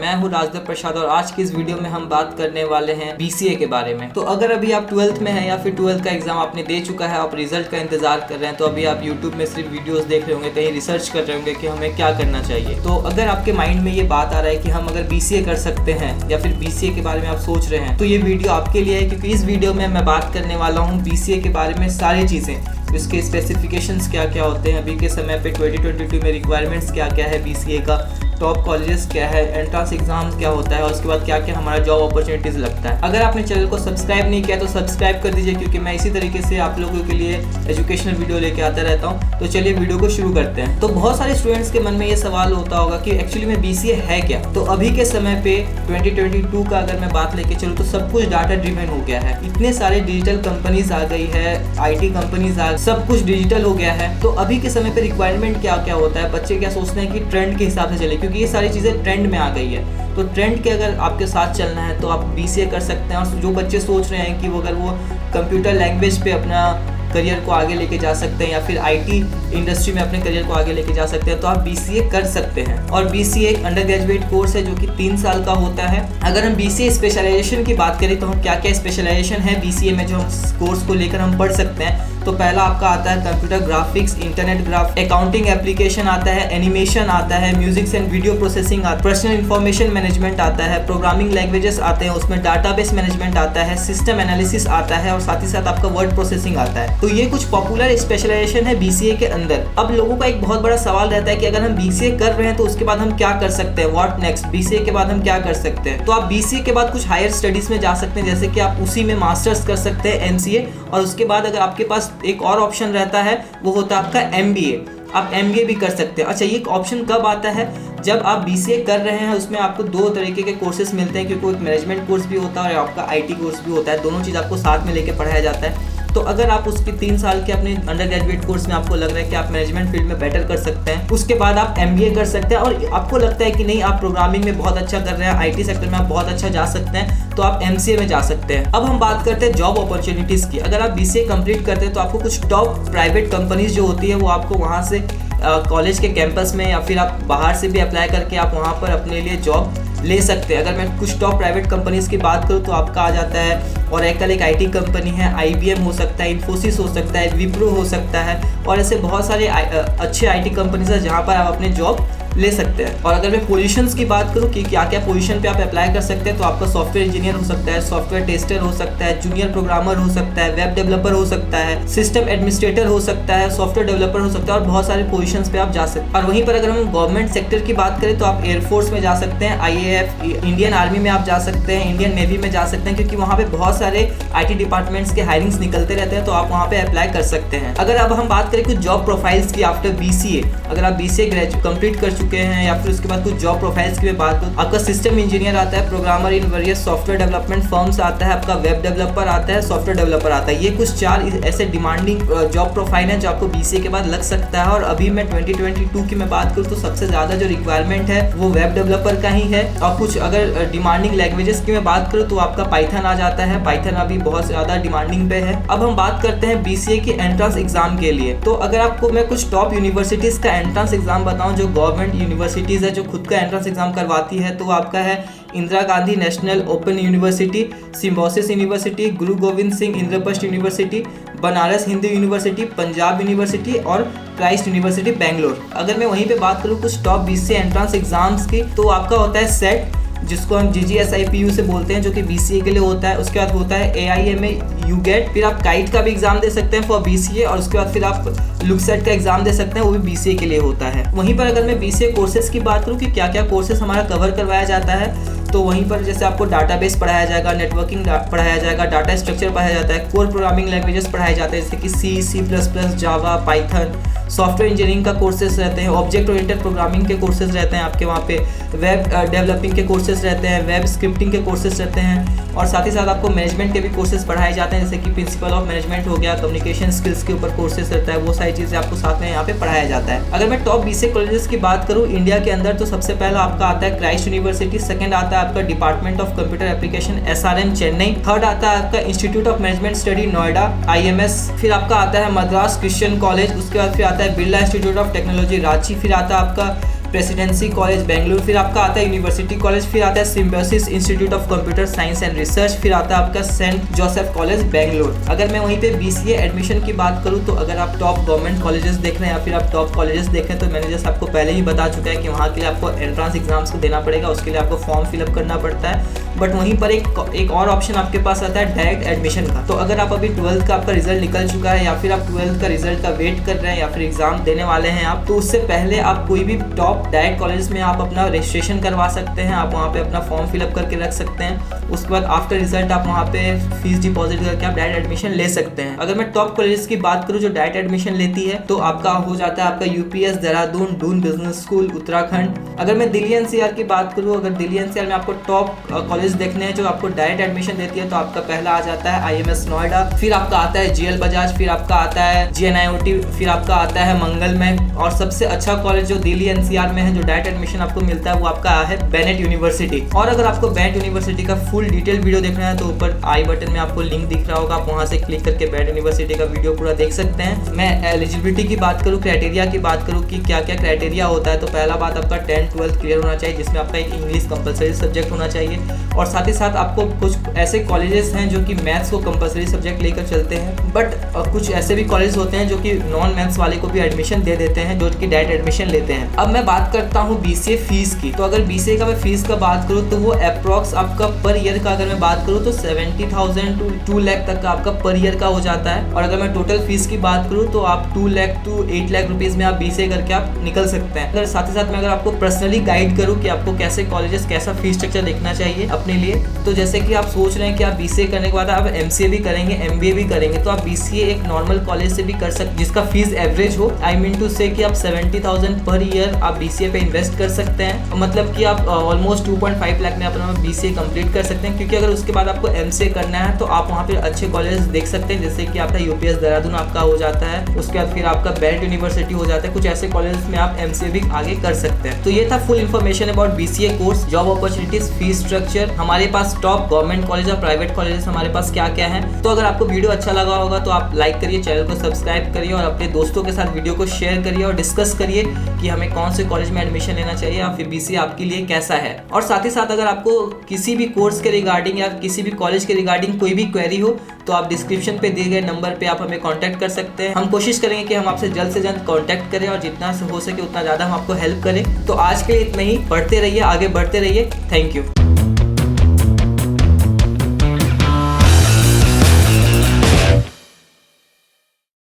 मैं हूँ राजदेव प्रसाद और आज की इस वीडियो में हम बात करने वाले हैं बीसीए के बारे में। तो अगर अभी आप 12th में हैं या फिर 12th का एग्जाम आपने दे चुका है, आप रिजल्ट का इंतजार कर रहे हैं, तो अभी आप यूट्यूब में सिर्फ वीडियोस देख रहे होंगे, कहीं रिसर्च कर रहे होंगे कि हमें क्या करना चाहिए। तो अगर आपके माइंड में ये बात आ रहा है कि हम अगर बीसीए कर सकते हैं या फिर बीसीए के बारे में आप सोच रहे हैं, तो ये वीडियो आपके लिए है, क्योंकि इस वीडियो में मैं बात करने वाला हूँ बीसीए के बारे में सारी चीजें, इसके स्पेसिफिकेशंस क्या क्या होते हैं, अभी के समय पे 2022 में रिक्वायरमेंट्स क्या क्या है बीसीए का, टॉप कॉलेजेस क्या है, एंट्रेंस एग्जाम क्या होता है और उसके बाद क्या क्या हमारा जॉब अपॉर्चुनिटीज लगता है। अगर आपने चैनल को सब्सक्राइब नहीं किया तो सब्सक्राइब कर दीजिए, क्योंकि मैं इसी तरीके से आप लोगों के लिए एजुकेशनल वीडियो लेके आता रहता हूँ। तो चलिए वीडियो को शुरू करते हैं। तो बहुत सारे स्टूडेंट्स के मन में ये सवाल होता होगा कि एक्चुअली में बीसीए है क्या। तो अभी के समय पे 2022 का अगर मैं बात लेके चलूँ तो सब कुछ डाटा ड्रिवन हो गया है, इतने सारे डिजिटल कंपनीज आ गई है, IT कंपनीज आ, सब कुछ डिजिटल हो गया है। तो अभी के समय पे रिक्वायरमेंट क्या क्या होता है, बच्चे क्या सोचते हैं कि ट्रेंड के हिसाब से चले, क्योंकि ये सारी चीजें ट्रेंड में आ गई है। तो ट्रेंड के अगर आपके साथ चलना है तो आप बीसीए कर सकते हैं। और जो बच्चे सोच रहे हैं कि वो अगर वो कंप्यूटर लैंग्वेज पे अपना करियर को आगे लेके जा सकते हैं या फिर IT इंडस्ट्री में अपने करियर को आगे लेके जा सकते हैं, तो आप बीसीए कर सकते हैं। और बीसीए एक अंडर ग्रेजुएट कोर्स है जो कि 3 साल का होता है। अगर हम बीसीए स्पेशलाइजेशन की बात करें तो हम क्या क्या स्पेशलाइजेशन है बीसीए में जो हम कोर्स को लेकर हम पढ़ सकते हैं, तो पहला आपका आता है computer graphics, internet graph, accounting application आता है, एनिमेशन आता है, म्यूजिक एंड वीडियो प्रोसेसिंग आता है, पर्सनल इंफॉर्मेशन मैनेजमेंट आता है, प्रोग्रामिंग लैंग्वेजेस आते हैं, उसमें डाटाबेस मैनेजमेंट आता है, सिस्टम एनालिसिस आता है और साथ ही साथ आपका वर्ड प्रोसेसिंग आता है। तो ये कुछ पॉपुलर स्पेशलाइजेशन है बीसीए के अंदर। अब लोगों का एक बहुत बड़ा सवाल रहता है कि अगर हम बीसीए कर रहे हैं तो उसके बाद हम क्या कर सकते हैं, व्हाट नेक्स्ट, बीसीए के बाद हम क्या कर सकते हैं। तो आप बीसीए के बाद कुछ हायर स्टडीज में जा सकते हैं, जैसे कि आप उसी में मास्टर्स कर सकते हैं एमसीए, और उसके बाद अगर आपके पास एक और ऑप्शन रहता है वो होता है आपका एमबीए, आप एमबीए भी कर सकते हैं। अच्छा, ये ऑप्शन कब आता है, जब आप बीसीए कर रहे हैं उसमें आपको 2 तरीके के कोर्सेज मिलते हैं, क्योंकि एक मैनेजमेंट कोर्स भी होता है और आपका IT कोर्स भी होता है, दोनों चीज़ आपको साथ में लेके पढ़ाया जाता है। तो अगर आप उसके 3 साल के अपने अंडर ग्रेजुएट कोर्स में आपको लग रहा है कि आप मैनेजमेंट फील्ड में बेटर कर सकते हैं, उसके बाद आप एमबीए कर सकते हैं। और आपको लगता है कि नहीं, आप प्रोग्रामिंग में बहुत अच्छा कर रहे हैं, IT सेक्टर में आप बहुत अच्छा जा सकते हैं, तो आप एमसीए में जा सकते हैं। अब हम बात करते हैं जॉब अपॉर्चुनिटीज की। अगर आप बीसीए कंप्लीट करते हैं तो आपको कुछ टॉप प्राइवेट कंपनीज जो होती है वो आपको वहाँ से कॉलेज के कैंपस में या फिर आप बाहर से भी अप्लाई करके आप वहाँ पर अपने लिए जॉब ले सकते हैं। अगर मैं कुछ टॉप प्राइवेट कंपनीज की बात करूँ तो आपका आ जाता है ओरेकल, एक IT कंपनी है, IBM हो सकता है, इन्फोसिस हो सकता है, विप्रो हो सकता है, और ऐसे बहुत सारे अच्छे IT कंपनीज हैं जहाँ पर आप अपने जॉब ले सकते हैं। और अगर मैं पोजीशंस की बात करूँ कि क्या क्या पोजीशन पे आप अप्लाई कर सकते हैं, तो आपका सॉफ्टवेयर इंजीनियर हो सकता है, सॉफ्टवेयर टेस्टर हो सकता है, जूनियर प्रोग्रामर हो सकता है, वेब डेवलपर हो सकता है, सिस्टम एडमिनिस्ट्रेटर हो सकता है, सॉफ्टवेयर डेवलपर हो सकता है, और बहुत सारे पोजीशंस पे आप जा सकते हैं। और वहीं पर अगर हम गवर्नमेंट सेक्टर की बात करें तो आप एयरफोर्स में जा सकते हैं, IAF, इंडियन आर्मी में आप जा सकते हैं, इंडियन नेवी में जा सकते हैं, क्योंकि वहाँ पे बहुत सारे IT डिपार्टमेंट्स के हायरिंग्स निकलते रहते हैं, तो आप वहाँ पे अप्लाई कर सकते हैं। अगर अब हम बात करें कुछ जॉब प्रोफाइल्स की आफ्टर बीसीए, अगर आप बीसीए कंप्लीट कर चुके हैं या फिर उसके बाद कुछ जॉब प्रोफाइल्स की बात करूँ, आपका सिस्टम इंजीनियर आता है, programmer in various software development firms आता है, आपका वेब डेवलपर आता है, सॉफ्टवेयर डेवलपर आता है। ये कुछ 4 ऐसे डिमांडिंग जॉब प्रोफाइल है जो आपको बीसीए के बाद लग सकता है। और अभी मैं 2022 की मैं बात करूँ तो सबसे ज्यादा जो रिक्वायरमेंट है वो वेब डेवलपर का ही है। और कुछ अगर डिमांडिंग लैंग्वेजेस की मैं बात करूँ तो आपका पाइथन आ जाता है, पाइथन अभी बहुत ज्यादा डिमांडिंग पे है। अब हम बात करते हैं बीसीए की एंट्रेंस एग्जाम के लिए। तो अगर आपको मैं कुछ टॉप यूनिवर्सिटीज का एंट्रेंस एग्जाम बताऊं जो गवर्नमेंट यूनिवर्सिटीज है जो खुद का एंट्रेंस एग्जाम करवाती है, तो आपका है Indira Gandhi national open university, Symbiosis university, Guru Gobind Singh Indraprastha university, Banaras Hindu university, Punjab university और क्राइस्ट यूनिवर्सिटी बेंगलोर। अगर मैं वहीं पे बात करूँ कुछ टॉप बीसीए एंट्रेंस एग्जाम्स की, तो आपका होता है सेट, जिसको हम GGSIPU से बोलते हैं, जो कि बीसीए के लिए होता है। उसके बाद होता है AIMA UGET, फिर आप काइट का भी एग्जाम दे सकते हैं फॉर बीसीए, और उसके बाद फिर आप लुकसेट का एग्जाम दे सकते हैं, वो भी बीसीए के लिए होता है। वहीं पर अगर मैं बीसीए कोर्सेज की बात करूँ कि क्या क्या कोर्सेज हमारा कवर करवाया जाता है, तो वहीं पर जैसे आपको डाटाबेस पढ़ाया जाएगा, नेटवर्किंग पढ़ाया जाएगा, डाटा स्ट्रक्चर पढ़ाया जाता है, कोर प्रोग्रामिंग लैंग्वेजेस पढ़ाए जाते हैं जैसे कि C++, जावा, पाइथन, सॉफ्टवेयर इंजीनियरिंग का कोर्सेज रहते हैं, ऑब्जेक्ट ओरिएंटेड प्रोग्रामिंग के कोर्सेज रहते हैं आपके वहाँ पे, वेब डेवलपिंग के कोर्सेज रहते हैं, वेब स्क्रिप्टिंग के कोर्सेज रहते हैं, और साथ ही साथ आपको मैनेजमेंट के भी कोर्सेज पढ़ाए जाते हैं, जैसे कि प्रिंसिपल ऑफ मैनेजमेंट हो गया, कम्युनिकेशन स्किल्स के ऊपर कोर्सेज रहता है, वो सारी चीज़ें आपको साथ में यहाँ पे पढ़ाया जाता है। अगर मैं टॉप बीसीए कॉलेजेस की बात करूँ इंडिया के अंदर, तो सबसे पहला आपका आता है क्राइस्ट यूनिवर्सिटी, सेकंड आता है आपका department of computer application SRM Chennai, third आता है आपका institute of management study Noida IMS, फिर आपका आता है मद्रास क्रिश्चियन कॉलेज, उसके बाद फिर आता है Birla institute of technology Ranchi, फिर आता है आपका प्रेसिडेंसी कॉलेज बेंगलुरु, फिर आपका आता है यूनिवर्सिटी कॉलेज, फिर आता है symbiosis institute of computer science and research, फिर आता है आपका सेंट जोसेफ कॉलेज बेंगलुरु। अगर मैं वहीं पे BCA एडमिशन की बात करूँ तो अगर आप टॉप गवर्नमेंट कॉलेजेस देख रहे हैं या फिर आप टॉप कॉलेजेस देख रहे हैं तो मैंने जैसे आपको पहले ही बता चुका है कि वहाँ के लिए आपको एंट्रेंस एग्जाम्स को देना पड़ेगा, उसके लिए आपको फॉर्म फिलअप करना पड़ता है। बट वहीं पर एक और ऑप्शन आपके पास आता है डायरेक्ट एडमिशन का। तो अगर आप अभी 12th का आपका रिजल्ट निकल चुका है या फिर आप 12th का रिजल्ट का वेट कर रहे हैं या फिर एग्जाम देने वाले हैं आप, तो उससे पहले आप कोई भी टॉप डायरेक्ट कॉलेज में आप अपना रजिस्ट्रेशन करवा सकते हैं, आप वहाँ पे अपना फॉर्म फिलअप करके रख सकते हैं। उसके बाद आफ्टर रिजल्ट आप वहाँ पे फीस डिपॉजिट करके आप डायरेक्ट एडमिशन ले सकते हैं। अगर मैं टॉप कॉलेज की बात करूँ जो डायरेक्ट एडमिशन लेती है तो आपका हो जाता है आपका UPS Dehradun, Doon business school Uttarakhand. अगर मैं दिल्ली NCR की बात करूँ, अगर दिल्ली NCR में आपको टॉप कॉलेज देखने हैं जो आपको डायरेक्ट एडमिशन देती है तो आपका पहला आ जाता है IMS नोएडा, फिर आपका आता है GL बजाज, फिर आपका आता है GNIOT, फिर आपका आता है मंगलमय, और सबसे अच्छा कॉलेज जो दिल्ली NCR में है जो डायरेक्ट एडमिशन आपको मिलता है वो आपका है बेनेट यूनिवर्सिटी। और अगर आपको बेनेट यूनिवर्सिटी का फुल डिटेल वीडियो देखना है तो ऊपर आई बटन में आपको लिंक दिख रहा होगा, आप वहां से क्लिक करके बेनेट यूनिवर्सिटी का वीडियो पूरा देख सकते हैं। मैं एलिजिबिलिटी की बात करूँ, क्राइटेरिया की बात करूँ कि क्या क्या क्राइटेरिया होता है, तो पहला बात आपका 10th 12th क्लियर होना चाहिए जिसमें आपका एक इंग्लिश कंपलसरी सब्जेक्ट होना चाहिए, और साथ ही साथ आपको कुछ ऐसे कॉलेजेस हैं जो कि मैथ्स को कंपलसरी सब्जेक्ट लेकर चलते हैं, बट कुछ ऐसे भी कॉलेज होते हैं जो कि नॉन मैथ्स वाले को भी एडमिशन दे देते हैं जो कि डायरेक्ट एडमिशन लेते हैं। अब मैं बात करता हूँ BCA फीस की। तो अगर BCA का मैं फीस का बात करूँ तो वो अप्रॉक्स आपका पर ईयर का अगर मैं बात करूँ तो 70,000 to 2 लाख तक का आपका पर ईयर का हो जाता है। और अगर मैं टोटल फीस की बात करूँ तो आप 2 लाख to 8 लाख रुपीज में आप BCA करके आप निकल सकते हैं। अगर साथ ही साथ मैं अगर आपको पर्सनली गाइड करूँ कि आपको कैसे कॉलेजेस कैसा फीस स्ट्रक्चर देखना चाहिए अपने लिए, तो जैसे कि आप सोच रहे हैं कि आप BCA करने के बाद आप MCA भी करेंगे, MBA भी करेंगे, तो आप BCA एक नॉर्मल कॉलेज से भी कर सकते जिसका फीस एवरेज हो। आई मीन टू से कि आप 70,000 पर ईयर आप BCA पे इन्वेस्ट कर सकते हैं, मतलब कि आप ऑलमोस्ट 2.5 लाख में अपना BCA कंप्लीट कर सकते हैं। क्योंकि अगर उसके बाद आपको MCA करना है तो आप वहाँ पे अच्छे कॉलेज देख सकते हैं, जैसे कि आपका UPS देहरादून आपका हो जाता है, उसके बाद फिर आपका बेनेट यूनिवर्सिटी हो जाता है, कुछ ऐसे कॉलेज में आप MCA भी आगे कर सकते हैं। तो ये था full information about BCA course, job opportunities, fees structure, हमारे पास टॉप गवर्नमेंट कॉलेज और प्राइवेट कॉलेजेस हमारे पास क्या क्या है। तो अगर आपको वीडियो अच्छा लगा होगा तो आप लाइक करिए, चैनल को सब्सक्राइब करिए और अपने दोस्तों के साथ वीडियो को शेयर करिए और डिस्कस करिए कि हमें कौन से कॉलेज में एडमिशन लेना चाहिए या फिर BCA आपके लिए कैसा है। और साथ ही साथ अगर आपको किसी भी कोर्स के रिगार्डिंग या किसी भी कॉलेज के रिगार्डिंग कोई भी क्वेरी हो तो आप डिस्क्रिप्शन पे दिए गए नंबर पे आप हमें कांटेक्ट कर सकते हैं। हम कोशिश करेंगे कि हम आपसे जल्द से जल्द कांटेक्ट करें और जितना हो सके उतना ज़्यादा हम आपको हेल्प करें। तो आज के लिए इतना ही, पढ़ते रहिए, आगे बढ़ते रहिए। Thank you.